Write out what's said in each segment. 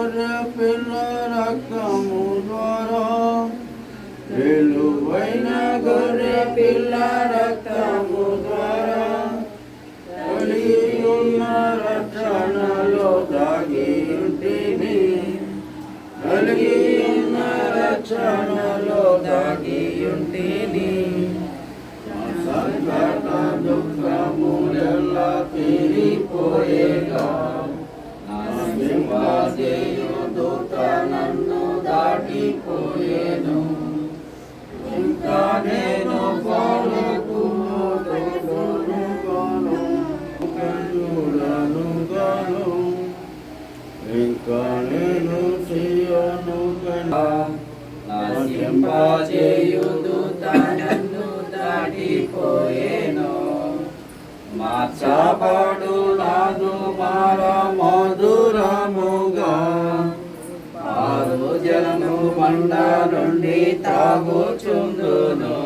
గొర్రె పిల్ల రక్తము ద్వారా విలువైన గొర్రె పిల్ల రక్తము ద్వారా కలిగి ఉన్న రక్షణలో దాగి ఉంటిని కలిగి ఉన్న రక్షణలో దాగి ఉంటిని సంకట దుఃఖములెల్లా తీరిపోయేగా దూత నన్ను దాటిపోయేను ఇంకా నేను ఇంకా నేను సియోను నాశింపజేయు దూత నన్ను దాటిపోయేను మార్చబడు నాదు మార మధురముగా ఆరు జలము బండ నుండి తాగుచుందును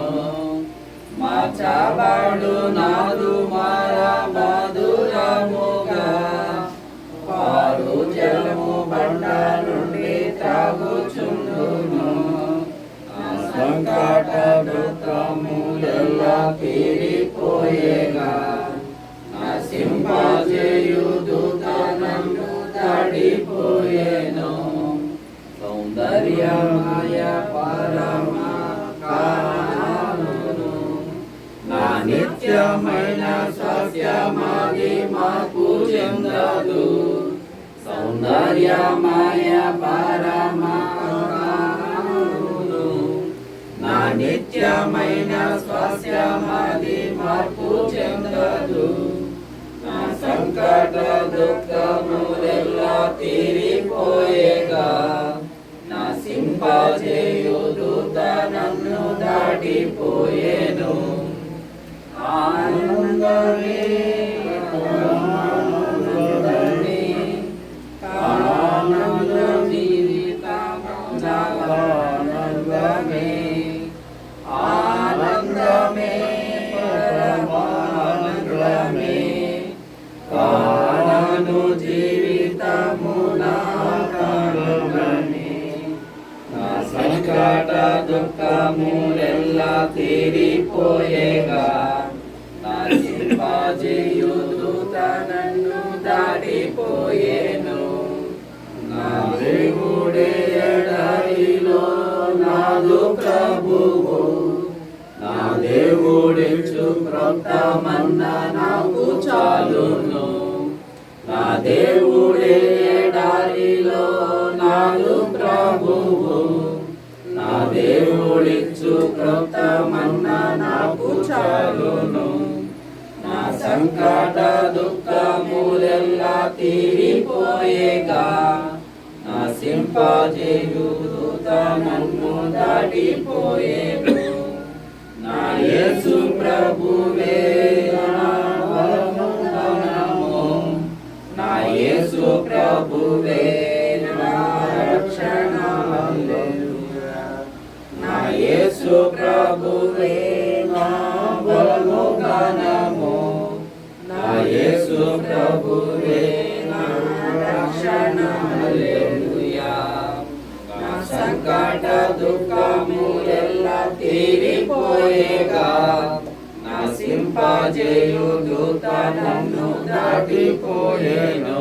మార్చబడు నాదు మార మధురముగా ఆరు జలము బండ నుండి తాగుచుందును సంకట దుఃఖములెల్లా తీరిపోయేగా నశింపజేయు దూత నన్ను దాటిపోయేను సౌందర్యమయ పరమ కారణమును నా నిత్యమైన సత్యమాది మాకు చెందదు సౌందర్యమయ పరమ నా నిత్యమైన స్వాస్యమాది మార్పు చెందదు నా సంకట దుఃఖములెల్లా తీరిపోయేగా నా సింపజేయు దూత నన్ను దాటిపోయేను ఆనందమే ఆనందమే పరమానందమే కాను జీవితము నాకారణమే నా సంకట దుఃఖములెల్లా తీరిపోయేగా నా సింపజేయు దూత నన్ను దాటిపోయేను నా దేవుడే ఎడారిలో నాదు ప్రభువు నా దేవుడిచ్చు క్రొత్తమన్న నాకు చాలును నా దేవుడే ఎడారిలో నాదు ప్రభువు నా దేవుడిచ్చు క్రొత్తమన్న నాకు చాలును నా సంకట దుఃఖములెల్లా తీరిపోయేగా నా సింపజేయు దూత నన్ను దాటిపోయేను నా యేసు ప్రభువే నా బలము నా యేసు ప్రభువే నా రక్షణ హల్లెలూయా నా యేసు ప్రభువే నా బలము ఘనము నా యేసు ప్రభువే నా రక్షణ హల్లెలూయా నా సంకట దుఃఖములెల్లా తీరిపోయేగా నా సింపజేయు దూత నన్ను దాటిపోయేను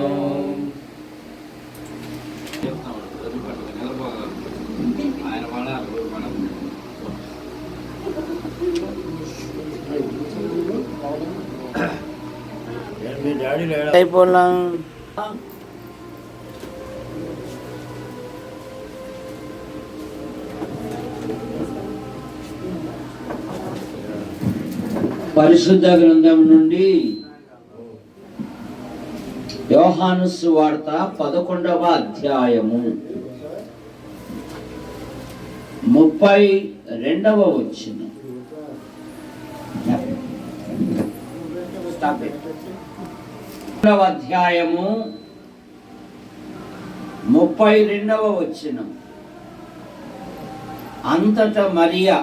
అయిపోలాం పరిశుద్ధ గ్రంథం నుండి యోహాను సువార్త 11వ అధ్యాయము 32వ వచనం. అధ్యాయము 32వ వచనం. అంతటా మరియా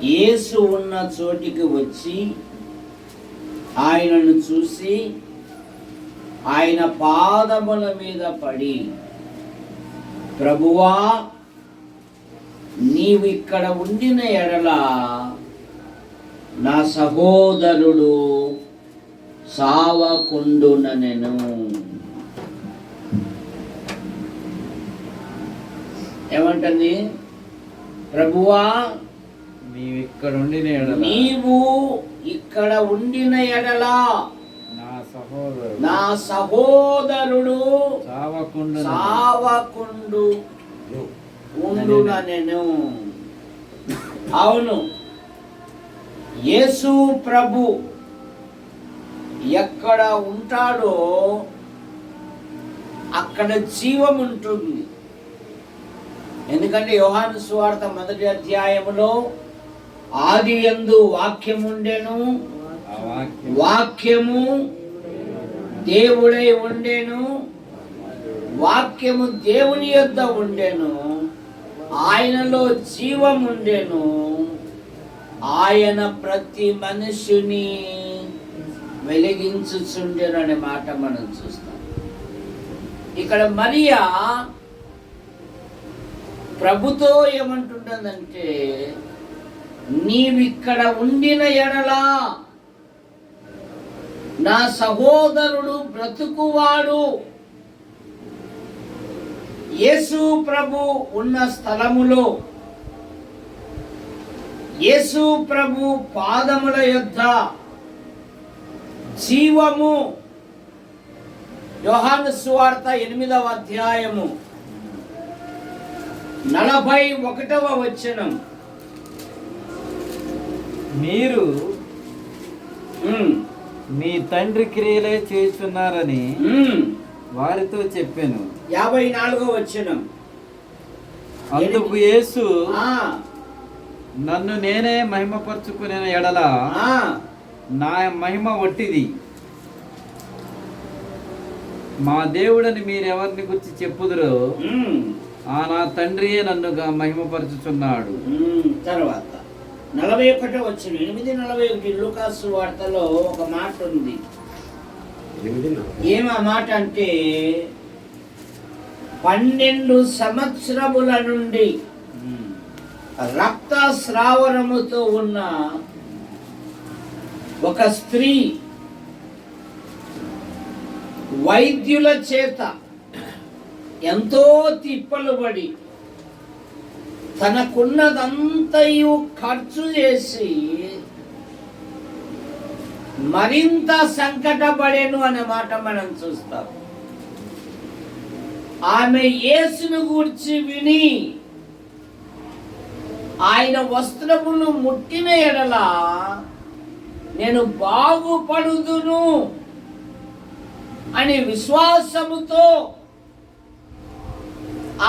యేసు ఉన్న చోటికి వచ్చి ఆయనను చూసి ఆయన పాదముల మీద పడి, ప్రభువా నీవు ఇక్కడ ఉండిన ఎడల నా సహోదరుడు సావకుండుననెను. ఏమంటుంది? ప్రభువా నీవు ఇక్కడ ఉండిన ఎడల, నీవు ఇక్కడ ఉండిన ఎడల నా సహోదరుడు సావకుండు ఉండుననెను. అవును, యేసు ప్రభు ఎక్కడ ఉంటాడో అక్కడ జీవం ఉంటుంది. ఎందుకంటే యోహాను సువార్త 1వ అధ్యాయములో ఆదియందు వాక్యము ఉండెను, వాక్యము దేవుడై ఉండెను, వాక్యము దేవుని యొద్ద ఉండెను, ఆయనలో జీవం ఉండెను, ఆయన ప్రతి మనిషిని వెలిగించుచుండెను అనే మాట మనం చూస్తాం. ఇక్కడ మరియా ప్రభుతో ఏమంటుంటుందంటే, నీవిక్కడ ఉండిన ఎడలా నా సహోదరుడు బ్రతుకువాడు. యేసు ప్రభు ఉన్న స్థలములో, యేసు ప్రభు పాదముల యొద్ద జీవము. యోహాను సువార్త 8వ అధ్యాయము 41వ వచనం. మీరు మీ తండ్రి క్రియలే చేస్తున్నారని వారితో చెప్పాను. 54వ వచనం. అందుకు యేసు, నన్ను నేనే మహిమపరచుకునే ఎడల నా మహిమ వట్టిది. మా దేవుడని మీరెవరిని గురించి చెప్పుదురో నా తండ్రియే నన్ను మహిమపరచుచున్నాడు. తర్వాత 41వ వచనం, 8:41 లూకాసు వార్తలో ఒక మాట ఉంది. ఏమా మాట అంటే, 12 సంవత్సరముల నుండి రక్తస్రావరముతో ఉన్న ఒక స్త్రీ వైద్యుల చేత ఎంతో తిప్పలు పడి తనకున్నదంతయు ఖర్చు చేసి మరింత సంకటపడేను అనే మాట మనం చూస్తాం. ఆమె యేసును గూర్చి విని ఆయన వస్త్రమును ముట్టిన ఎడల నేను బాగుపడుదును అని విశ్వాసముతో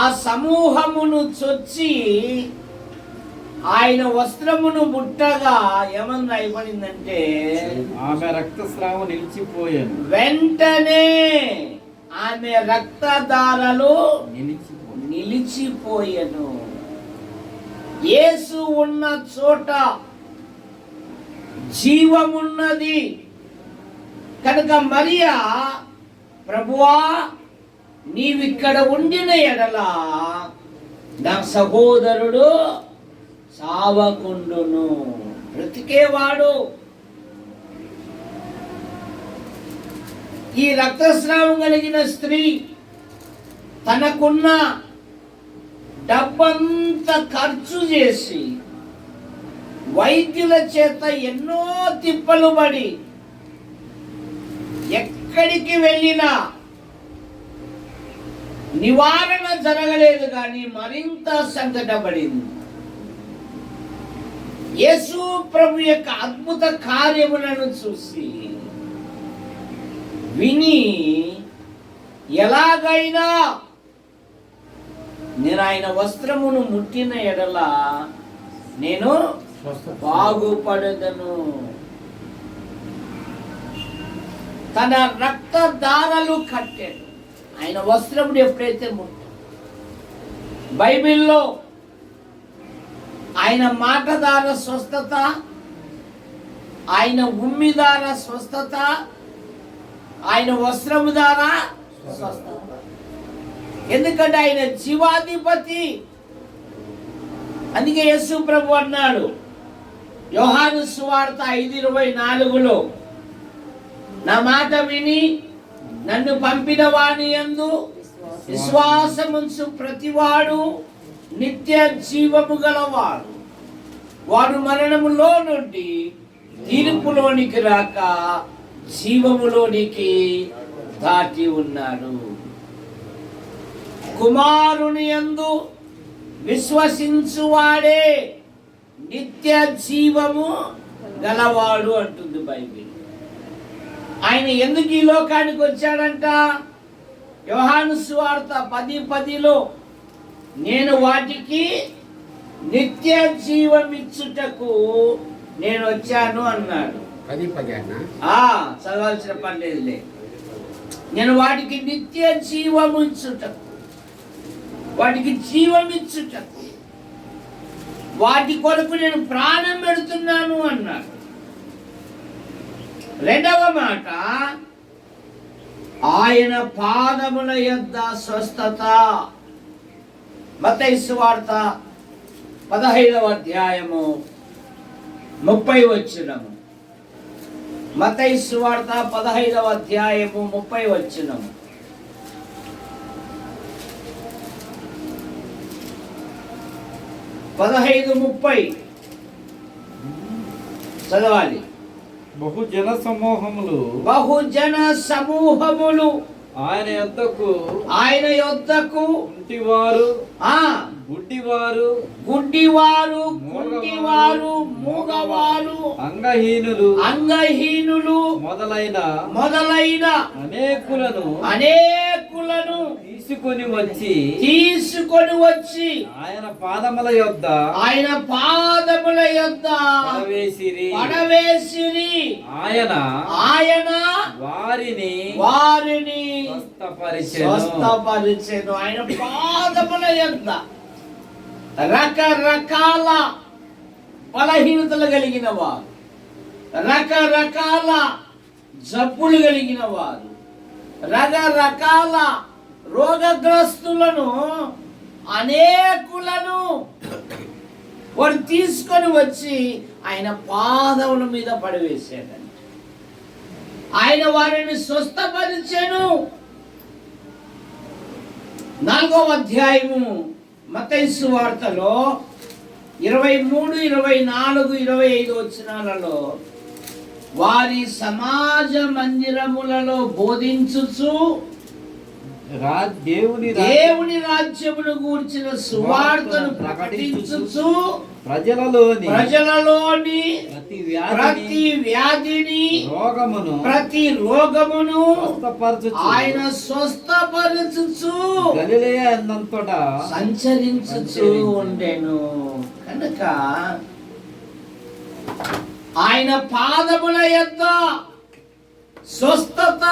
ఆ సమూహమును చొచ్చి ఆయన వస్త్రమును ముట్టగా ఏమని రాయబడిందంటే, ఆమె రక్తస్రావం నిలిచిపోయాను. వెంటనే ఆమె రక్తధారలు నిలిచిపోయాను. యేసు ఉన్న చోట జీవమున్నది కనుక మరియా, ప్రభువా నీవిక్కడ ఉండిన ఎడల నా సహోదరుడు సావకుండును, బ్రతికేవాడు. ఈ రక్తస్రావం కలిగిన స్త్రీ తనకున్న డబ్బంతా ఖర్చు చేసి వైద్యుల చేత ఎన్నో తిప్పలు పడి ఎక్కడికి వెళ్ళినా నివారణ జరగలేదు, కానీ మరింత సంకటపడింది. యేసు ప్రభు యొక్క అద్భుత కార్యములను చూసి విని, ఎలాగైనా నేను ఆయన వస్త్రమును ముట్టిన ఎడల నేను బాగుపడదను. తన రక్తధారలు కట్టాడు. ఆయన వస్త్రమును ఎప్పుడైతే ముట్టాడు, బైబిల్లో ఆయన మాట ద్వారా స్వస్థత, ఆయన ఉమ్మి ద్వారా స్వస్థత, ఆయన వస్త్రము ద్వారా స్వస్థత. ఎందుకంటే ఆయన జీవాధిపతి. అందుకే యేసు ప్రభు అన్నాడు యోహాను సువార్త 5:24, నా మాట విని నన్ను పంపిన వాని యందు విశ్వాసముంచు ప్రతివాడు నిత్య జీవము గలవాడు, వాడు మరణములో నుండి తీర్పులోనికి రాక జీవములోనికి దాటి ఉన్నాడు. కుమారుని యందు విశ్వసించువాడే నిత్య జీవము గలవాడు అంటుంది బైబిల్. ఆయన ఎందుకు ఈ లోకానికి వచ్చాడంట? యోహాను సువార్త 10:10లో నేను వాటికి నిత్య జీవమిచ్చుటకు నేను వచ్చాను అన్నాడు. చదవాల్సిన పని లేదులే. నేను వాటికి నిత్య జీవము ఇచ్చుటకు, వాటికి జీవమిచ్చుటకు, వాటి కొరకు నేను ప్రాణం పెడుతున్నాను అన్నాడు. రెండవ మాట, ఆయన పాదముల యొద్ద స్వస్థత. మత్తయి సువార్త 15వ అధ్యాయము 30 వచనము. మత్తయి సువార్త 15వ అధ్యాయము 30 వచనము. చదవాలి. బహుజన సమూహములు ఆయన యొద్దకు గుడ్డివారు, మూగవారు, అంగహీనులు మొదలైన అనేకులను తీసుకొని వచ్చి ఆయన పాదముల యొద్ద పడవేసిరి. ఆయన వారిని స్వస్థపరిచెను. ఆయన పాదముల యొద్ద రకరకాల బలహీనతలు కలిగిన వారు, రకరకాల జబ్బులు కలిగిన వారు, రకరకాల రోగగ్రస్తులను అనేకులను వారు తీసుకొని వచ్చి ఆయన పాదముల మీద పడవేశాడంట. ఆయన వారిని స్వస్థపరిచెను. 4వ అధ్యాయము మత్తయి సువార్తలో 23, 24, 25 వచనాలలో వారి సమాజ మందిరములలో బోధించుచు దేవుని రాజ్యమును గూర్చిన సువార్తను ప్రకటించుచు ప్రజలలోని ప్రతి వ్యాధిని ప్రతి రోగమును ఆయన స్వస్థపరచుచు గలిలయ అన్నంతటా సంచరించుచు ఉండెను. కనుక ఆయన పాదముల యొద్ద స్వస్థత.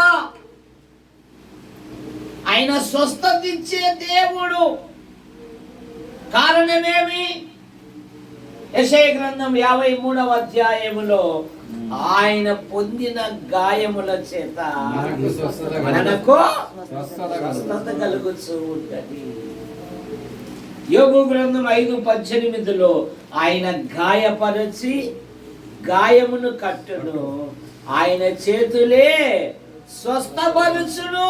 ఆయన స్వస్థత ఇచ్చే దేవుడు. కారణమేమి? యెషయా గ్రంథం 53వ అధ్యాయములో ఆయన పొందిన గాయముల చేత మనకు స్వస్థత కలుగుతూ ఉంటది. యోబు గ్రంథం 5:18లో ఆయన గాయపరచి గాయమును కట్టును, ఆయన చేతులే స్వస్థపరచును.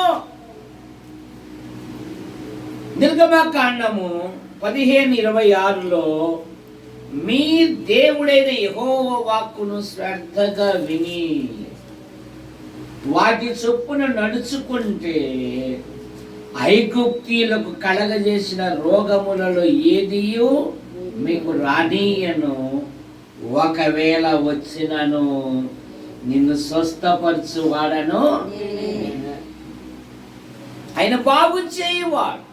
నిర్గమకాండము 15:26లో మీ దేవుడైన యెహోవా వాక్కును శ్రద్ధగా విని వాటి చొప్పున నడుచుకుంటే ఐగుప్తీయులకు కలగజేసిన రోగములలో ఏదియు మీకు రానీయను, ఒకవేళ వచ్చినను నిన్ను స్వస్థపరచు వాడను. ఆయన బాగు చేయువాడు,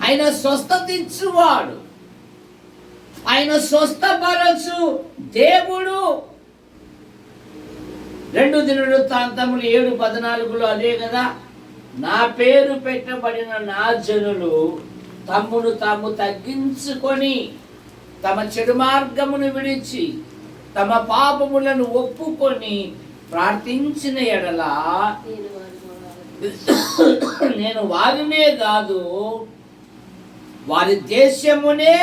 ఆయన స్వస్థత ఇచ్చువాడు, ఆయన స్వస్థపరచు దేవుడు. 2 దినవృత్తాంతములు 7:14లో అదే కదా, నా పేరు పెట్టబడిన నా జనులు తమ్మును తాము తగ్గించుకొని తమ చెడు మార్గమును విడిచి తమ పాపములను ఒప్పుకొని ప్రార్థించిన ఎడల నేను వారినే కాదు వారి దేశమునే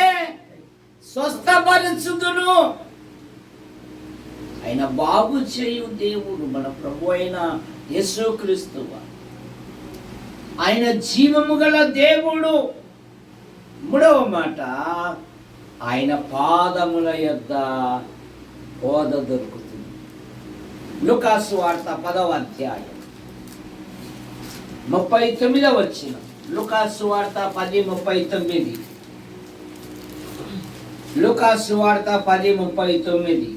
స్వస్థపరచుదును. ఆయన బాగు చేయు దేవుడు మన ప్రభు అయిన యేసుక్రీస్తు. ఆయన జీవము గల దేవుడు. మూడవ మాట, ఆయన పాదముల యొద్ద బోధ దొరుకుతుంది. లూకాసు వార్త 10వ అధ్యాయం 39వ వచనం. లూకాసు వార్త 10:39. లూకాసు వార్త 10:39.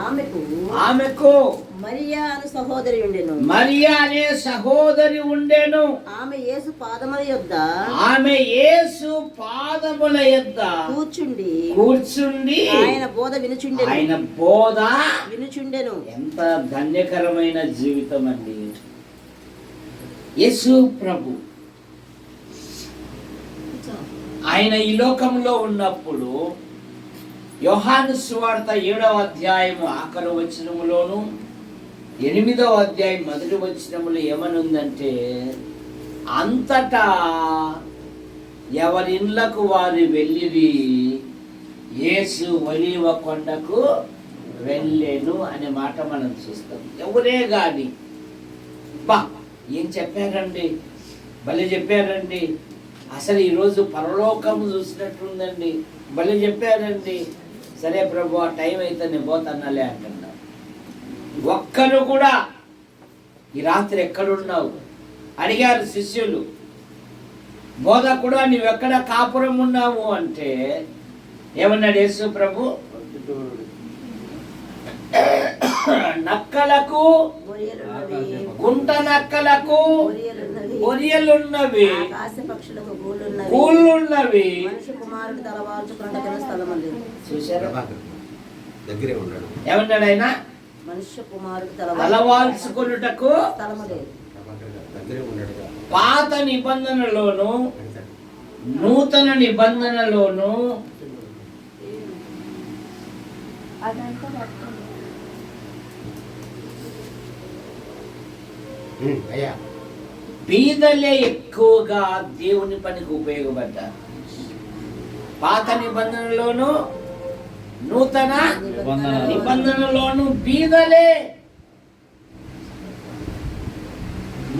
ఆమెకు ఆమెకు మరియా అనే సహోదరి ఉండెను. మరియా అనే సహోదరి ఉండెను. ఆమె యేసు పాదముల యొద్ద కూర్చుండి ఆయన బోధ వినుచుండెను. ఎంత ధన్యకరమైన జీవితం అండి. యేసు ప్రభు ఆయన ఈ లోకంలో ఉన్నప్పుడు యోహాను సువార్త 7వ అధ్యాయము ఆఖరి వచనములోను 8వ అధ్యాయం 1వ వచనములో ఏమనుందంటే, అంతటా ఎవరిళ్ళకు వారు వెళ్ళిరి, యేసు ఒలీవ కొండకు వెళ్ళెను అనే మాట మనం చూస్తాం. ఎవరే గాని బా ఏం చెప్పారండి, భలే చెప్పారండి. అసలు ఈరోజు పరలోకం చూసినట్టుందండి, భలే చెప్పారండి. సరే ప్రభు ఆ టైం అయితే నేను పోతానాలే అంటున్నా. ఒక్కరు కూడా ఈ రాత్రి ఎక్కడున్నావు అడిగారు శిష్యులు. బోధకుడా నువ్వెక్కడ కాపురం ఉన్నావు అంటే ఏమన్నాడు యేసు ప్రభు? నక్కలకు గుంట నక్కలకు గొరియలున్నవి, కూళ్ళున్నవి, ఏమన్నాడు ఆయన? మనుష్య కుమారుడు తలవాల్చుకొనుటకు పాత నిబంధనలోను నూతన నిబంధనలోను బీదలే ఎక్కువగా దేవుని పనికి ఉపయోగపడ్డారు. పాత నిబంధనలోను నూతన నిబంధనలోను బీదలే.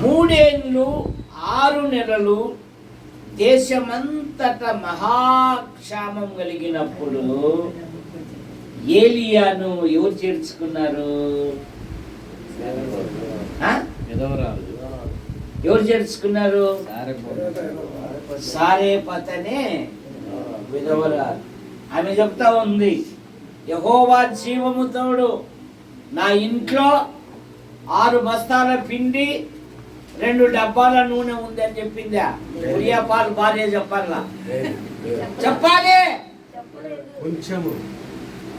3 ఏళ్ళు 6 నెలలు దేశమంతట మహాక్షామం కలిగినప్పుడు ఏలియాను ఎవరు చేర్చుకున్నారు? ఎవరు చేర్చుకున్నారు? సారేపతనే విధవరాలు. ఆమె చెప్తా ఉంది, యెహోవా జీవము తోడు, నా ఇంట్లో 6 బస్తాల పిండి 2 డబ్బాల నూనె ఉంది అని చెప్పిందా? ఉరియా పాలు భార్య చెప్పాలా? చెప్పాలి.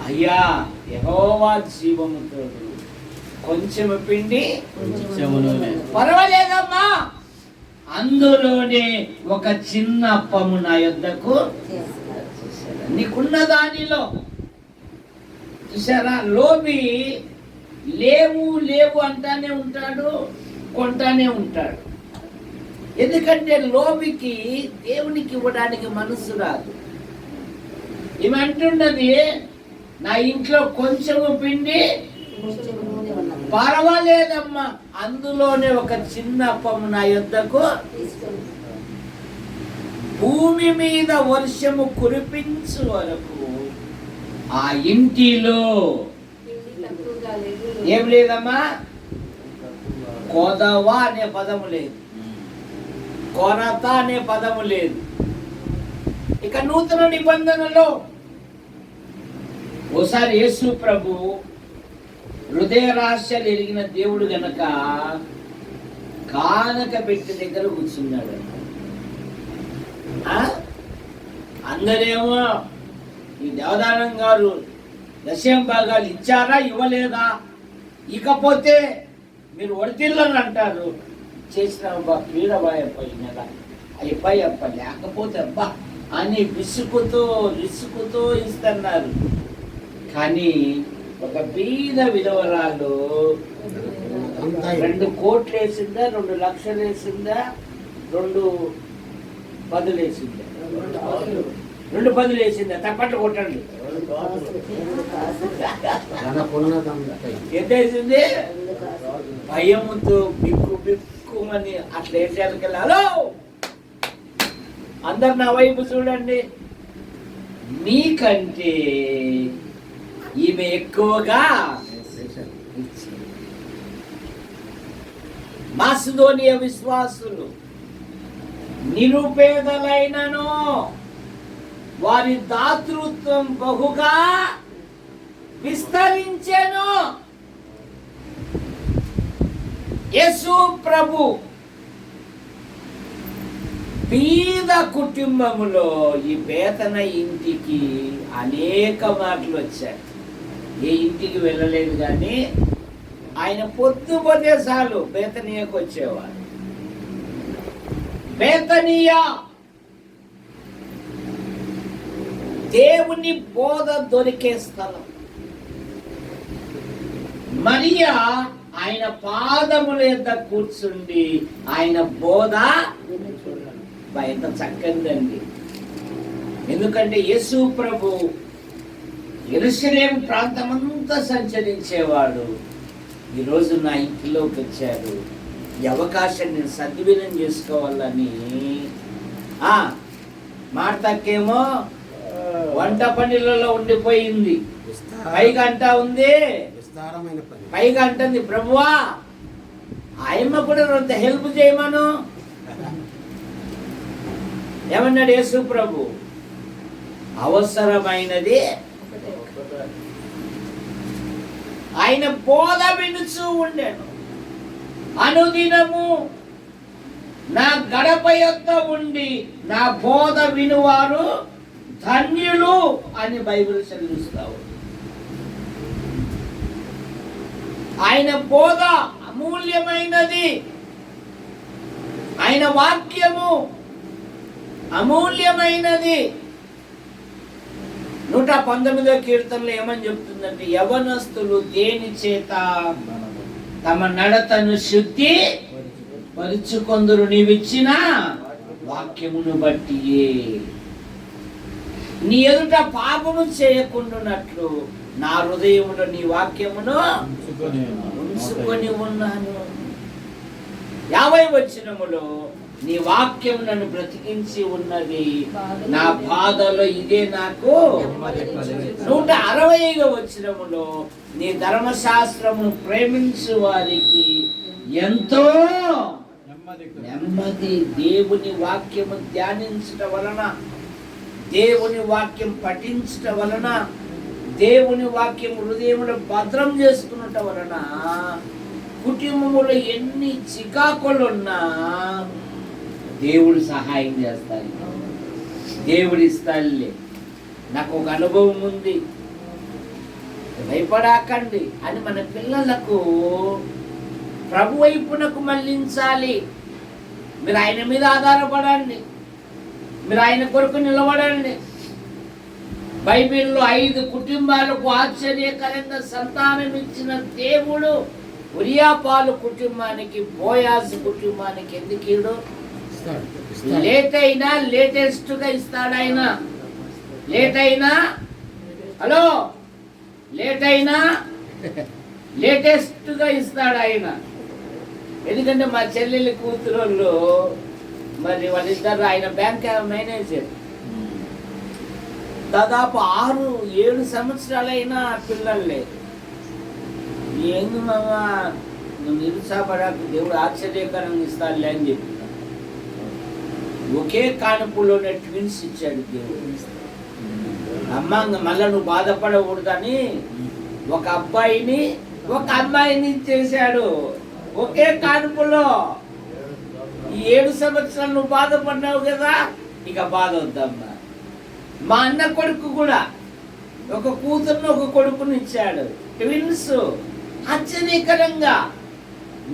అయ్యా యెహోవా జీవము తోడు, కొంచెం పిండి పర్వాలేదమ్మా, అందులోనే ఒక చిన్న అప్పము నా యొద్దకు నీకున్న దానిలో. చూసారా, లోబి లేవు లేవు అంటానే ఉంటాడు, కొంటానే ఉంటాడు. ఎందుకంటే లోబికి దేవునికి ఇవ్వడానికి మనసు రాదు. ఈమె అంటున్నది, నా ఇంట్లో కొంచెము పిండి పర్వాలేదమ్మా, అందులోనే ఒక చిన్న అప్పము నా యొద్దకు. భూమి మీద వర్షము కురిపించు వరకు ఆ ఇంటిలో ఏం లేదమ్మా, కోదవా అనే పదము లేదు, కొరత అనే పదము లేదు. ఇక నూతన నిబంధనలో ఓసారి యేసు ప్రభు హృదయ రహస్యాలు ఎరిగిన దేవుడు గనక కానక పెట్టి దగ్గర కూర్చున్నాడు. అందరేమో ఈ దేవదానం గారు 10 భాగాలు ఇచ్చారా ఇవ్వలేదా, ఇకపోతే మీరు వర్తిల్లని అంటారు. చేసిన పీడబాయప్ప ఈ నెల అయిపోయి అప్ప, లేకపోతే అబ్బా అని రిసుకుతో ఇస్తున్నారు. కానీ ఒక బీద విధవరాలు 2 కోట్లు వేసిందా, 2 లక్షలు వేసిందా, 2 10 వేసిందా, 2 10 వేసిందా? తప్పట్లు కొట్టండి. ఎంత వేసింది? భయముతో బిక్కుమని అట్లా వేసేయాలకి హలో అందరు నా వైపు చూడండి, మీకంటే ఈమె ఎక్కువగా మాసిదోనియ విశ్వాసులు నిరుపేదలైనను వారి దాతృత్వం బహుగా విస్తరించెను. యేసు ప్రభు బీద కుటుంబములో ఈ బేతన ఇంటికి అనేక మార్లు వచ్చారు. ఏ ఇంటికి వెళ్ళలేదు, కానీ ఆయన పొద్దుపోతే చాలు బేతనీయకు వచ్చేవాడు. బేతనీయ దేవుని బోధ దొరికే స్థలం. మరియా ఆయన పాదముల యొద్ద కూర్చుండి ఆయన బోధ ఎంత చక్కనిదండి. ఎందుకంటే యేసు ప్రభు యెరూషలేము ప్రాంతమంతా సంచరించేవాడు. ఈరోజు నా ఇంటిలోకి వచ్చారు. ఈ అవకాశం నేను సద్వినియోగం చేసుకోవాలని మార్తకేమో వంట పనులలో ఉండిపోయింది. పైగా అంటా ఉంది, పైగా అంటుంది, ప్రభువా ఆయమ్మ కూడా కొంత హెల్ప్ చేయమను. ఏమన్నాడు యేసు ప్రభు? అవసరమైనది ఆయన బోధ వినుచూ ఉండెను. అనుదినము నా గడప యొద్ద ఉండి నా బోధ వినువారు ధన్యులు అని బైబిల్ చదివిస్తావు. ఆయన బోధ అమూల్యమైనది, ఆయన వాక్యము అమూల్యమైనది. 119వ కీర్తనలో ఏమని చెప్తుందంటే, యవనస్తులు దేని చేత తమ నడతను శుద్ధి పరుచుకొందురు, నీవిచ్చిన వాక్యమును బట్టియే. నీ ఎదుట పాపము చేయకుండానట్లు నా హృదయములో నీ వాక్యమును ఉంచుకొని ఉన్నాను. 50వ వచనములో నీ వాక్యం నన్ను బ్రతికించి ఉన్నది, నా బాధలో ఇదే నాకు. 160వ వచనములో నీ ధర్మశాస్త్రమును ప్రేమించు వారికి ఎంతో నెమ్మది. దేవుని వాక్యము ధ్యానించటం వలన, దేవుని వాక్యం పఠించటం వలన, దేవుని వాక్యం హృదయములో భద్రం చేసుకున్నట వలన కుటుంబములో ఎన్ని చికాకులున్నా దేవుడు సహాయం చేస్తాడు, దేవుడు ఇస్తాడులే. నాకు ఒక అనుభవం ఉంది, భయపడాకండి అని మన పిల్లలకు ప్రభు వైపునకు మళ్ళించాలి. మీరు ఆయన మీద ఆధారపడండి, మీరు ఆయన కొరకు నిలబడండి. బైబిల్లో 5 కుటుంబాలకు ఆశ్చర్యకరంగా సంతానం ఇచ్చిన దేవుడు ఉరియాపాలు కుటుంబానికి, బోయాజు కుటుంబానికి ఎందుకు ఇడు? లేట్ అయినా లేటెస్ట్ గా ఇస్తాడు ఆయన. లేట్ అయినా హలో లేట్ అయినా లేటెస్ట్ గా ఇస్తాడు ఆయన. ఎందుకంటే మా చెల్లెలి కూతురోళ్ళు మరి వాళ్ళిద్దరు, ఆయన బ్యాంక్ మేనేజర్, దాదాపు 6-7 సంవత్సరాలైనా పిల్లలు లేదు. ఏంది మామ నువ్వు నిరుత్సాహపడకు, దేవుడు ఆశ్చర్యకరంగా ఇస్తాడులే అని చెప్పి ఒకే కానుపులోనే ట్విన్స్ ఇచ్చాడు దేవుడు. అమ్మ మళ్ళా నువ్వు బాధపడకూడదని ఒక అబ్బాయిని ఒక అమ్మాయిని ఇచ్చేశాడు ఒకే కానుపులో. ఈ 7 సంవత్సరాలు నువ్వు బాధపడినావు కదా, ఇక బాధ వద్దమ్మా. మా అన్న కొడుకు కూడా ఒక కూతుర్ని ఒక కొడుకుని ఇచ్చాడు, ట్విన్స్. ఆశ్చర్యకరంగా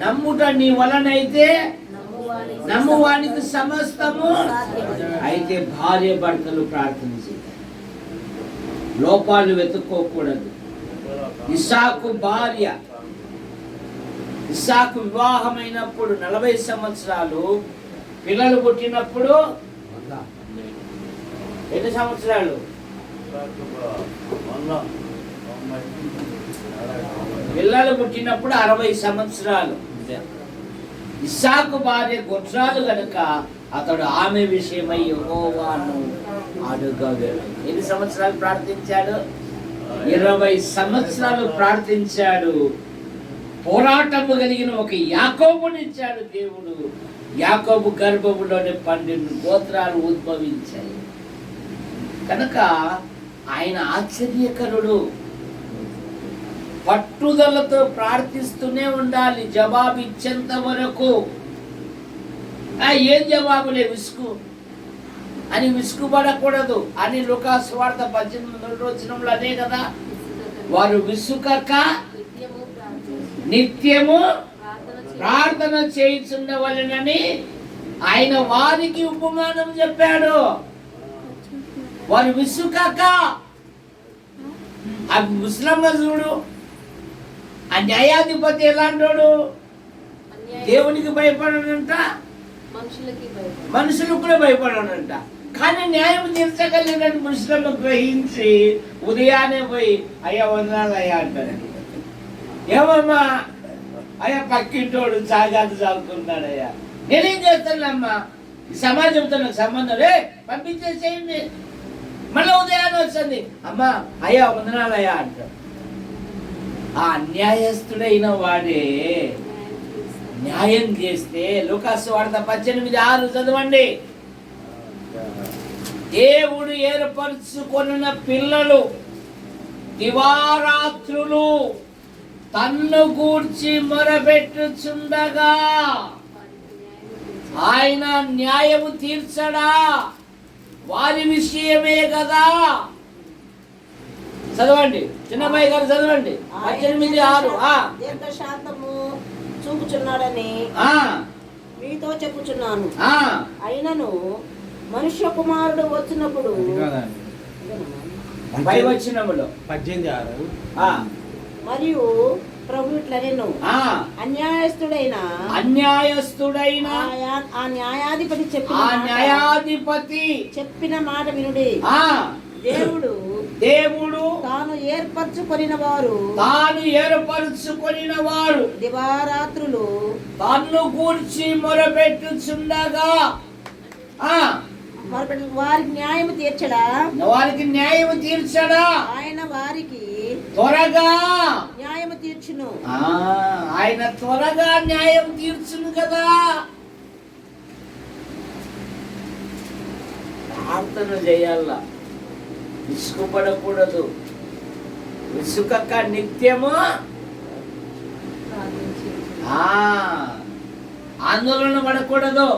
నమ్ముట నీ వలనైతే నమ్మువానికి సమస్తము అయితే భార్య భర్తలు ప్రార్థన చేయాలి, లోపాలు వెతుక్కోకూడదు. ఇస్సాకు భార్య, ఇస్సాకు వివాహమైనప్పుడు 40 సంవత్సరాలు, పిల్లలు పుట్టినప్పుడు ఎన్ని సంవత్సరాలు? పిల్లలు పుట్టినప్పుడు 60 సంవత్సరాలు. ఇస్సాకు భార్య గొడ్రాలు గనుక అతడు ఆమె విషయమై యెహోవాను అడగలేదు. ఎన్ని సంవత్సరాలు ప్రార్థించాడు? 20 సంవత్సరాలు ప్రార్థించాడు. పోరాటము కలిగిన ఒక యాకోబునిచ్చాడు దేవుడు. యాకోబు గర్భములోనే 12 గోత్రాలు ఉద్భవించాయి కనుక ఆయన ఆశ్చర్యకరుడు. పట్టుదలతో ప్రార్థిస్తూనే ఉండాలి జవాబు ఇచ్చేంత వరకు. ఏం జవాబులే విసుగు అని విసుగుపడకూడదు అని లూకా సువార్త 18:1 అదే కదా, వారు విసుగక నిత్యము ప్రార్థన చేయుచుండవలెనని ఆయన వారికి ఉపమానం చెప్పాడు. వారు విసుగక. ఆ ముస్లింల చూడు, ఆ న్యాయాధిపతి ఎలాంటోడు? దేవునికి భయపడనంట, మనుషులకు కూడా భయపడనంట. కానీ న్యాయం తీర్చగలిగినట్టు ముస్లింలు గ్రహించి ఉదయాన్నే పోయి అయ్యా వందనాలు అయ్యా అంటారు. ఏమమ్మా అయ్యా పక్కింటోడు సాగాదు చాలుకుంటాడయ్యా, నేనేం చేస్తానమ్మా, ఈ సమాజంతో నాకు సంబంధం రే పంపించేసేయండి. మళ్ళీ ఉదయాన్నే వస్తుంది అమ్మా అయ్యా వందనాలు అయ్యా అంటాడు. ఆ అన్యాయస్తుడైన వాడే న్యాయం చేస్తే లూకా సువార్త 18:6 చదవండి. దేవుడు ఏర్పరచుకొనిన పిల్లలు దివారాత్రులు తన్ను గూర్చి మొరపెట్టుచుండగా ఆయన న్యాయము తీర్చడా? వారి విషయమే కదా. చదవండి చిన్నబాయి గారు, చదవండి 18:6. దీర్ఘశాంతము చూపుచున్నాడని మీతో చెప్పుచున్నాను. అయినను మనుష్య కుమారుడు వచ్చినప్పుడు మరియు ప్రభు ఇట్లనెను, అన్యాయస్తుడైన ఆ న్యాయాధిపతి చెప్పిన మాట వినుడి. దేవుడు తాను ఏర్పరచుకొనిన వారు దివారాత్రులు తన్ను గూర్చి మొరపెట్టుచుండగా వారికి న్యాయము తీర్చడా? ఆయన వారికి త్వరగా న్యాయము తీర్చును. ఆయన త్వరగా న్యాయం తీర్చును కదా. ప్రార్థన చేయాల, విసుగుపడకూడదు. విసుగక నిత్యము ఆందోళన పడకూడదు.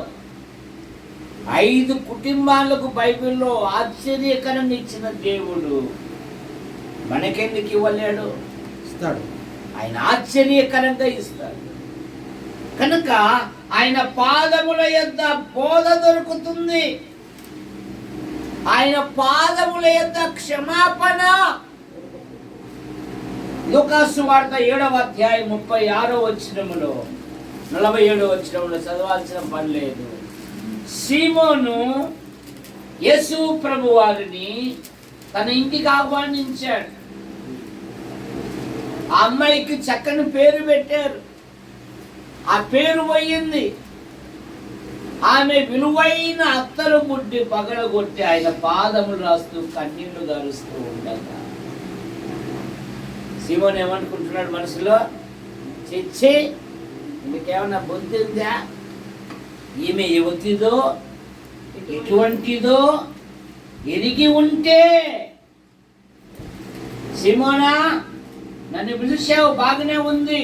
5 కుటుంబాలకు బైబిల్లో ఆశ్చర్యకరంగా ఇచ్చిన దేవుడు మనకెందుకు ఇవ్వలేడు? ఇస్తాడు. ఆయన ఆశ్చర్యకరంగా ఇస్తాడు కనుక ఆయన పాదముల యొద్ద బోధ దొరుకుతుంది. ఆయన పాదముల యొద్ద క్షమాపణ. లూకా సువార్త 7వ అధ్యాయం 36వ వచనములో 47వ వచనములో చదవాల్సిన పని లేదు. సీమోను యేసు ప్రభు వారిని తన ఇంటికి ఆహ్వానించాడు. ఆ అమ్మాయికి చక్కని పేరు పెట్టారు. ఆ పేరు పోయింది. ఆమె విలువైన అత్తరు బుడ్డి పగలగొట్టి ఆయన పాదములు రాస్తూ కన్నీళ్లు గారుస్తూ ఉండగా సీమోను ఏమనుకుంటున్నాడు మనసులో? చిచ్చి, ఇంకేమన్నా బుద్ధి ఉందా? ఈమె యువతిదో ఎటువంటిదో ఎరిగి ఉంటే, సీమోనా నన్ను పిలిచావు బాగానే ఉంది,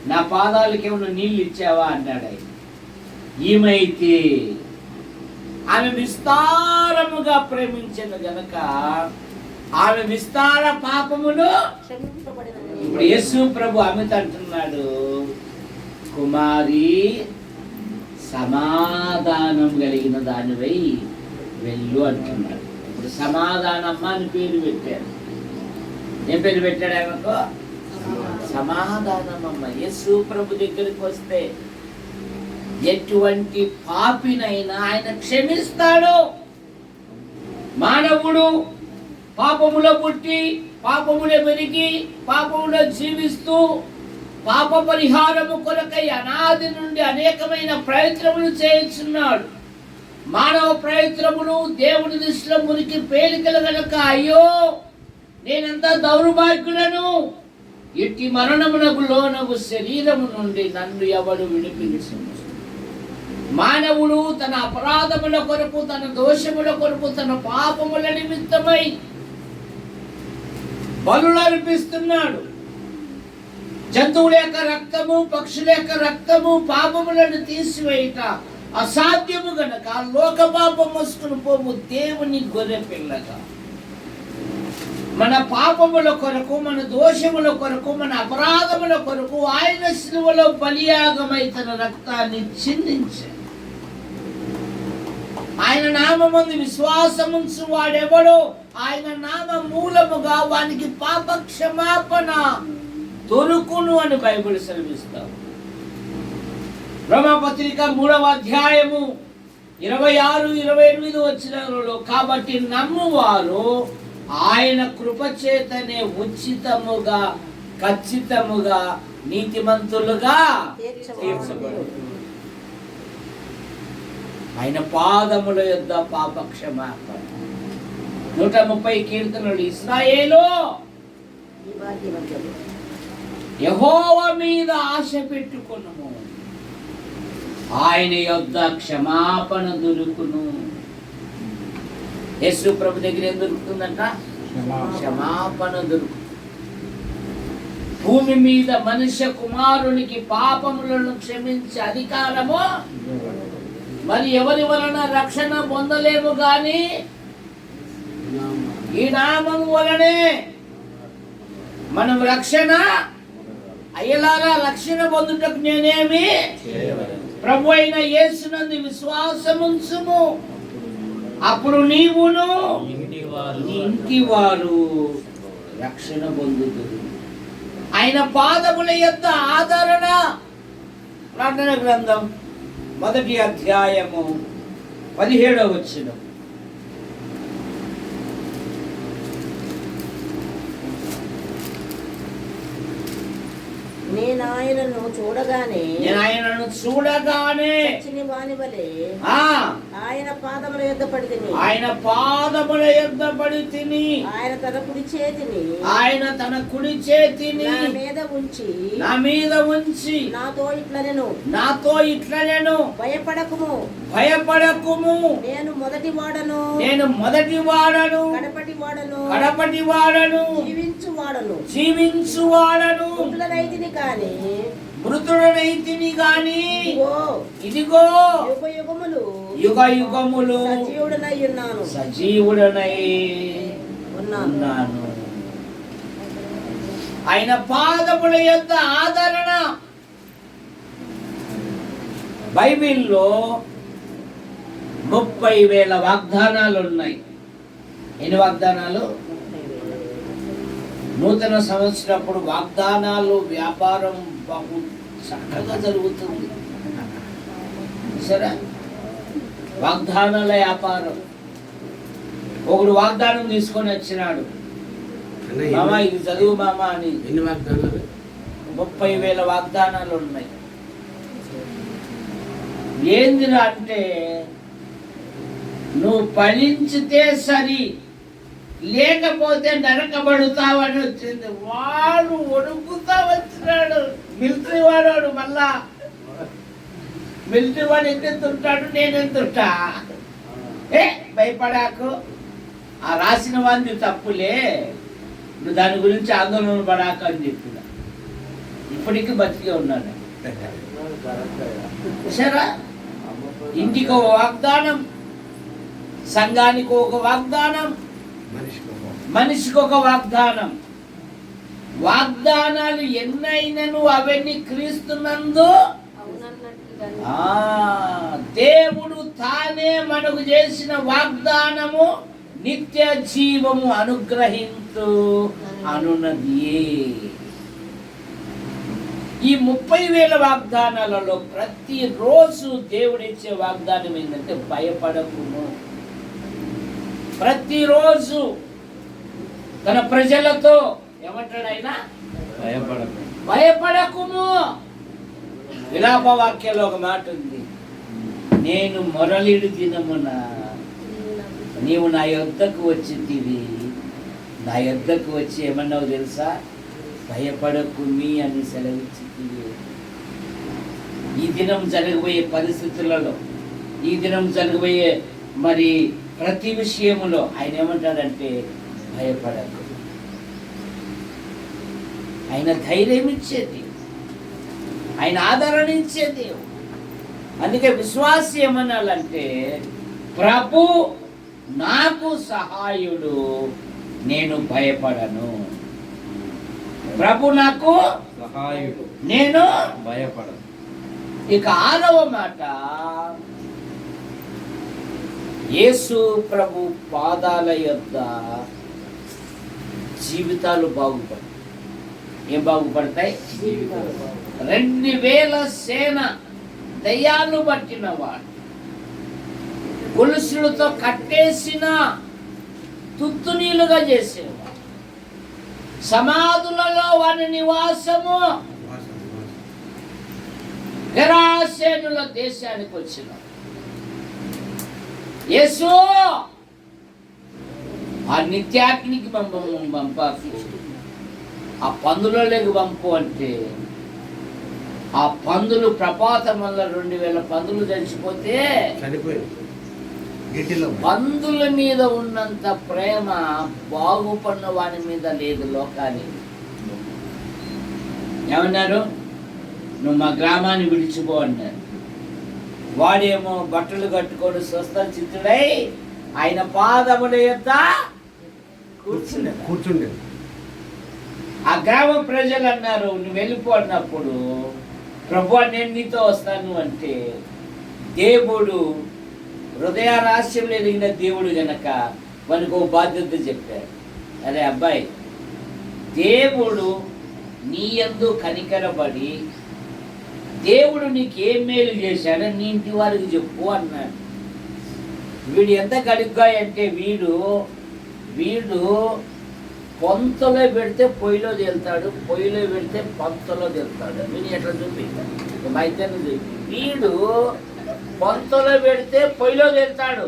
నా పాదాలకి ఏమన్నా నీళ్ళు ఇచ్చావా అన్నాడు. ఈమె అయితే ఆమె విస్తారముగా ప్రేమించను గనక ఆమె విస్తార పాపములు ఇప్పుడు యేసు ప్రభు ఆమెతో అంటున్నాడు, కుమారి సమాధానం కలిగిన దానివై వెళ్ళు అంటున్నాడు. ఇప్పుడు సమాధానమ్మ అని పేరు పెట్టాడు. ఏం పేరు పెట్టాడు ఆమెకు? సమాధానమమ్మ. యేసు ప్రభు దగ్గరికి వస్తే ఎటువంటి పాపినైనా ఆయన క్షమిస్తాడు. మానవుడు పాపములో పుట్టి పాపములో పెరిగి పాపములో జీవిస్తూ పాప పరిహారము కొరకై అనాది నుండి అనేకమైన ప్రయత్నములు చేస్తున్నాడు. మానవ ప్రయత్నములు దేవుని దృష్టిలో మురికి పేలికలు గనుక అయ్యో నేనంతా దౌర్భాగ్యులను, ఇట్టి మరణమునకు లోనగు శరీరము నుండి నన్ను ఎవడు విడిపించును. మానవుడు తన అపరాధముల కొరకు, తన దోషముల కొరకు, తన పాపముల నిమిత్తమై బలులు అర్పిస్తున్నాడు. జంతువుల యొక్క రక్తము, పక్షుల యొక్క రక్తము పాపములను తీసివేయట అసాధ్యము గనక లోక పాపం మోసుకుని పోము దేవుని గొర్రె పిల్లగా మన పాపముల కొరకు, మన దోషముల కొరకు, మన అపరాధముల కొరకు ఆయన శిలువలో బలియాగమై తన రక్తాన్ని చిందించాడు. ఆయన నామమందు విశ్వాసముంచు వాడెవడో ఆయన నామ మూలముగా వానికి పాప క్షమాపణ దొరుకును అని బైబిల్ సెలవిస్తాం. రోమాపత్రిక 3వ అధ్యాయము 26, 28 వచనాలలో కాబట్టి నమ్మువారు ఆయన కృపచేతనే ఉచితముగా ఖచ్చితముగా నీతిమంతులుగా తీర్చబడు. ఆయన పాదముల యొద్ద పాప క్షమాపణ. 130 కీర్తనలు. ఇశ్రాయేలు యెహోవా మీద ఆశ పెట్టుకొనుము, ఆయన యొద్ద క్షమాపణ దొరుకును. యేసు ప్రభు దగ్గర ఏం దొరుకుతుందంట? క్షమాపణ దొరుకు. భూమి మీద మనుష్య కుమారునికి పాపములను క్షమించే అధికారము మరి ఎవరి వలన రక్షణ పొందలేము గాని ఈ నామము వలనే మనం రక్షణ అయ్యేలాగా రక్షణ పొందుటకు నేనేమి ప్రభు అయిన యేసునందు విశ్వాసముంచుము, అప్పుడు నీవును ఇంటి వారు రక్షణ పొందుతారు. ఆయన పాదముల యొద్ద ఆదరణ. ప్రార్థన గ్రంథం 1వ అధ్యాయము 17వ వచనం. నేను ఆయనను చూడగానే చచ్చిన వాని వలె ఆయన పాదముల యొద్ద పడి తిని, ఆయన తన కుడి చేతిని నా మీద ఉంచి నాతో ఇట్లనెను భయపడకుము, నేను మొదటి వాడను కడపటి వాడను జీవించు వాడను మృతుడనైతిని గాని ఇదిగో యుగ యుగములు సజీవుడనై ఉన్నాను. ఆయన పాదముల యొద్ద ఆదరణ. బైబిల్లో 30,000 వాగ్దానాలు ఉన్నాయి. ఎన్ని వాగ్దానాలు? నూతన సంవత్సరప్పుడు వాగ్దానాలు వ్యాపారం బహు చక్కగా జరుగుతుంది. సరే, వాగ్దానాల వ్యాపారం. ఒకడు వాగ్దానం తీసుకొని వచ్చినాడు, మామ ఇది చదువు మామ అని. ఎన్ని వాగ్దానాలు? 30,000 వాగ్దానాలు ఉన్నాయి. ఏందిరా అంటే నువ్వు ఫలించితే సరి, లేకపోతే నరకబడుతావని వచ్చింది. వాడు వణుకుతా వచ్చినాడు. మిలిటరీ వాడు మళ్ళా మిలిటరీ వాడు ఎంతుంటాడు, నేనెంతుంటా. భయపడాకు, ఆ రాసిన వాడిని తప్పులే, నువ్వు దాని గురించి ఆందోళన పడాక అని చెప్పిన. ఇప్పటికీ బతికే ఉన్నాడు. సరే, ఇంటికి ఒక వాగ్దానం, సంఘానికి ఒక వాగ్దానం, మనిషికి ఒక వాగ్దానం. వాగ్దానాలు ఎన్నైనను అవన్నీ క్రీస్తునందు దేవుడు తానే మనకు చేసిన వాగ్దానము నిత్య జీవము అనుగ్రహించు అనున్నది. ఈ 30,000 వాగ్దానాలలో ప్రతిరోజు దేవుడిచ్చే వాగ్దానం ఏంటంటే భయపడకుము. ప్రతిరోజు తన ప్రజలతో ఏమంటాడు ఆయన? భయపడకుము. విలాప వాక్యంలో ఒక మాట ఉంది, నేను మొరలిడు దినమున నీవు నా యొద్దకు వచ్చితివి. నా యొద్దకు వచ్చి ఏమన్నావు తెలుసా? భయపడకుమి అని సెలవిచ్చితివి. ఈ దినం జరగబోయే పరిస్థితులలో, ఈ దినం జరగబోయే మరి ప్రతి విషయములో ఆయన ఏమంటాడంటే భయపడకు. ఆయన ధైర్యం ఇచ్చేది, ఆయన ఆదరణ ఇచ్చేది. అందుకే విశ్వాసి ఏమనాలంటే ప్రభు నాకు సహాయుడు, నేను భయపడను. ప్రభు నాకు సహాయుడు, నేను భయపడను. ఇక 6వ మాట, యేసు ప్రభు పాదాల యొద్ద జీవితాలు బాగుపడతాయి. ఏం బాగుపడతాయి? 2000 సేన దయ్యాలు పట్టిన వాడు, గొలుసులతో కట్టేసిన తుత్తునీలుగా చేసేవాడు, సమాధులలో వారి నివాసము, గెరాసేనుల దేశానికి వచ్చిన యేసు ఆ నిత్యాగ్నికి పంపాకి, ఆ పందులలోకి పంపు అంటే ఆ పందులు ప్రపాతం వల్ల 2000 పందులు చచ్చిపోతే పందుల మీద ఉన్నంత ప్రేమ బాగుపడిన వాని మీద లేదు లోకానికి. ఏమన్నారు? నువ్వు మా గ్రామాన్ని విడిచిపో అన్నారు. వాడేమో బట్టలు కట్టుకొని స్వస్థచిత్తుడై ఆయన పాదముల యొద్ద కూర్చుండే. ఆ గ్రామ ప్రజలు అన్నారు, నువ్వు వెళ్ళిపో అన్నప్పుడు, ప్రభువా నేను నీతో వస్తాను అంటే, దేవుడు హృదయ రహస్యం ఎదిగిన దేవుడు గనక మనకు ఒక బాధ్యత చెప్పారు. అరే అబ్బాయి, దేవుడు నీ యందు కనికరబడి దేవుడు నీకు ఏం మేలు చేశాడో నీ ఇంటి వారికి చెప్పు అన్నాడు. వీడు ఎంత గడుగ్గా అంటే వీడు పొంతలో పెడితే పొయ్యిలో తేలుతాడు, పొయ్యిలో పెడితే పొంతలో తేలుతాడు. వీడు ఎట్లా చూపించాడు మైతేనే చూపి. వీడు పొంతలో పెడితే పొయ్యిలో తేలుతాడు,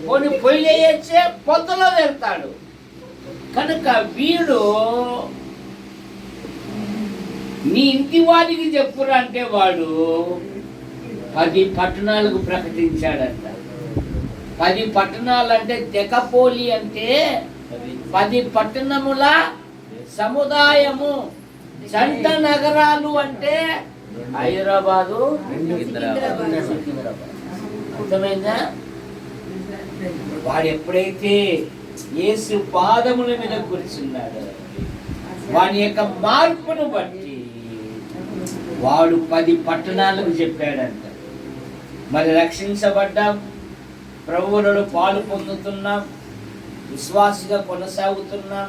కొన్ని పొయ్యిలో వేస్తే పొంతలో తేలుతాడు. కనుక వీడు నీ ఇంటి వారికి చెప్పురా అంటే వాడు 10 పట్టణాలకు ప్రకటించాడంట. 10 పట్టణాలు అంటే తెకపోలి అంటే 10 పట్టణముల సముదాయము. జంట నగరాలు అంటే హైదరాబాదు, సికింద్రాబాద్. అర్థమైందా? వాడు ఎప్పుడైతే యేసు పాదముల మీద కూర్చున్నాడో వాని యొక్క మార్పును బట్టి వాడు 10 పట్టణాలకు చెప్పాడంట. మరి రక్షించబడ్డాం, ప్రభువులలో పాలు పొందుతున్నాం, విశ్వాసిగా కొనసాగుతున్నాం.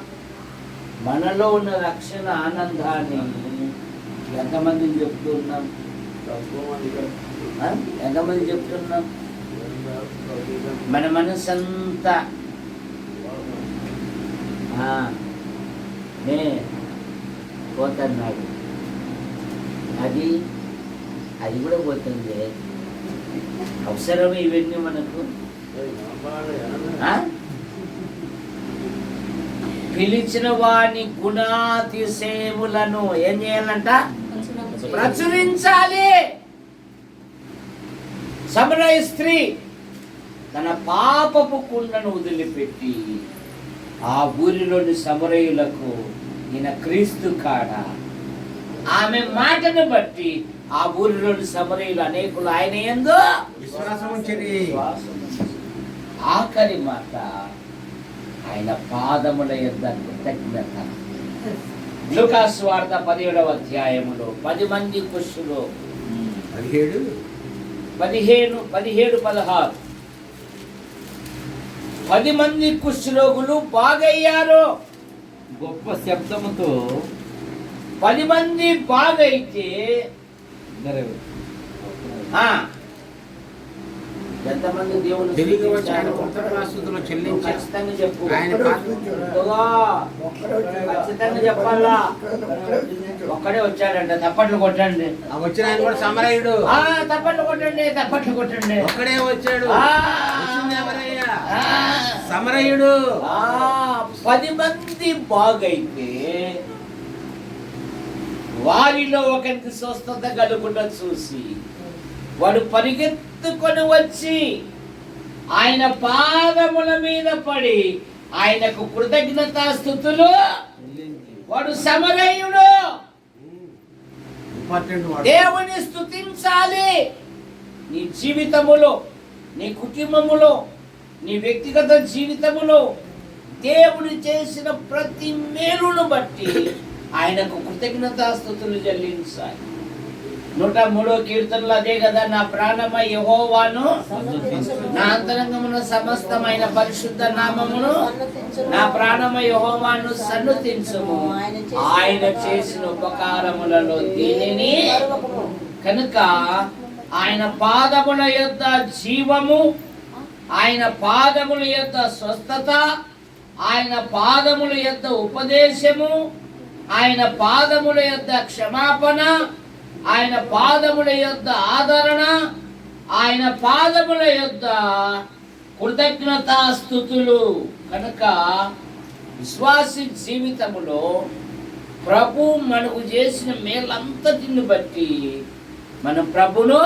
మనలో ఉన్న రక్షణ ఆనందాన్ని ఎంతమందిని చెప్తున్నాం? ఎంతమంది చెప్తున్నాం? మన మనసంతా పోతున్నాడు, అది కూడా పోతుంది. అవసరం ఇవన్నీ మనకు. పిలిచిన వాని గుణాతిశయములను ఏం చేయాలంట? ప్రచురించాలి. సమరయ స్త్రీ తన పాపపు కుండను వదిలిపెట్టి ఆ ఊరిలోని సమరయులకు ఈయన క్రీస్తు కాడ, ఆమె మాటను బట్టి ఆ ఊరిలోని సమరయులు అనేకులు ఆయన యందు విశ్వాసం ఉంచిరి. ఆఖరి మాట, ఆయన పాదముల యొద్ద కృతజ్ఞత. లూకా సువార్త 17వ అధ్యాయములో 10 మంది పురుషులు 17-16 10 మంది కుష్ఠరోగులు బాగయ్యారు. గొప్ప శబ్దముతో 10 మంది బాగైతే ఎంతమంది దేవుని తిరిగి వచ్చి ఆయన కృతజ్ఞతాస్తుతులు చెల్లించి ఖచ్చితంగా చెప్పు. ఆయన ఖచ్చితంగా చెప్పాలా? ఒక్కడే వచ్చాడంట. తప్పట్లు కొట్టండి. వచ్చిన ఆయన కూడా సమరయుడు. తప్పట్లు కొట్టండి, తప్పట్లు కొట్టండి. ఒక్కడే వచ్చాడు. వచ్చింది ఎవరయ్యా? సమరయుడు. 10 మంది బాగైతే వారిలో ఒకరికి స్వస్థత కలుగుట చూసి వాడు పరిగెత్తుకొని వచ్చి ఆయన పాదముల మీద పడి ఆయనకు కృతజ్ఞతాస్తుతులు. వాడు సమరయుడు. దేవుని స్తుతించాలి. నీ జీవితములో, నీ కుటుంబములో, నీ వ్యక్తిగత జీవితములో దేవుడు చేసిన ప్రతి మేలును బట్టి ఆయనకు కృతజ్ఞతాస్తుతులు చెల్లించాలి. 103వ కీర్తనలో అదే కదా, నా ప్రాణమ యెహోవాను, నా అంతరంగమున సమస్తమైన పరిశుద్ధ నామమును, నా ప్రాణమ యెహోవాను సన్నుతించుము, ఆయన చేసిన ఉపకారములలో దీనిని. కనుక ఆయన పాదముల యొద్ద జీవము, ఆయన పాదముల యొద్ద స్వస్థత, ఆయన పాదముల యొద్ద ఉపదేశము, ఆయన పాదముల యొద్ద క్షమాపణ, ఆయన పాదముల యొద్ద ఆదరణ, ఆయన పాదముల యొద్ద కృతజ్ఞతాస్తుతులు. కనుక విశ్వాసి జీవితములో ప్రభు మనకు చేసిన మేలంతటిని బట్టి మనం ప్రభును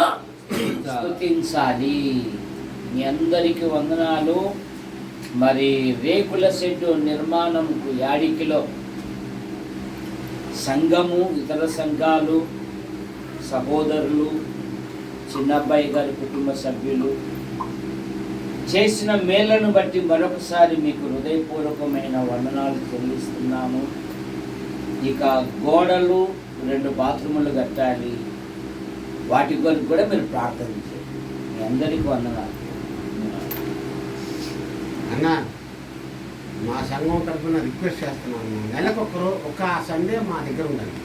స్తుతించాలి. మీ అందరికీ వందనాలు. మరి రేకుల షెడ్డు నిర్మాణంకు యాడికిలో సంఘము, ఇతర సంఘాలు, సహోదరులు, చిన్నబ్బాయి గారి కుటుంబ సభ్యులు చేసిన మేలను బట్టి మరొకసారి మీకు హృదయపూర్వకమైన వందనాలు చెల్లిస్తున్నాము. ఇక గోడలు 2 బాత్రూములు కట్టాలి. వాటి గురించి కూడా మీరు ప్రార్థన చేయండి. మీ అందరికీ వందనాలు. అన్నా, మా సంఘం తరఫున రిక్వెస్ట్ చేస్తున్నాను, నెలకు ఒక సండే మా దగ్గర ఉండాలి.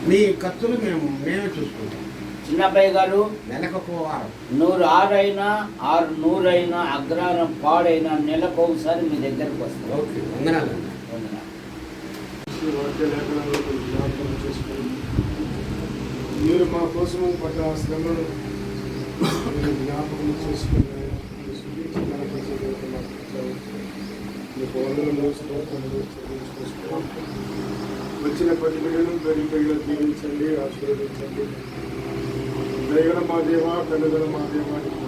మీ ఖర్చులు మేమే చూసుకుంటాం. చిన్నబ్బాయి గారు, నెలకు ఒక వారం 106 అయినా 600 అయినా అగ్రహారం పాడైనా నెలకు ఒకసారి మీ దగ్గరకు వస్తాం. ఓకే, వందనాలు. మీరు మా కోసం పడ్డ శ్రమను జ్ఞాపకం చేసుకుని వచ్చిన పట్టుబడులను గడిపడిలో దీవించండి, ఆశీర్వదించండి. దయగల మా దేవ, కనుగల మా దేవానికి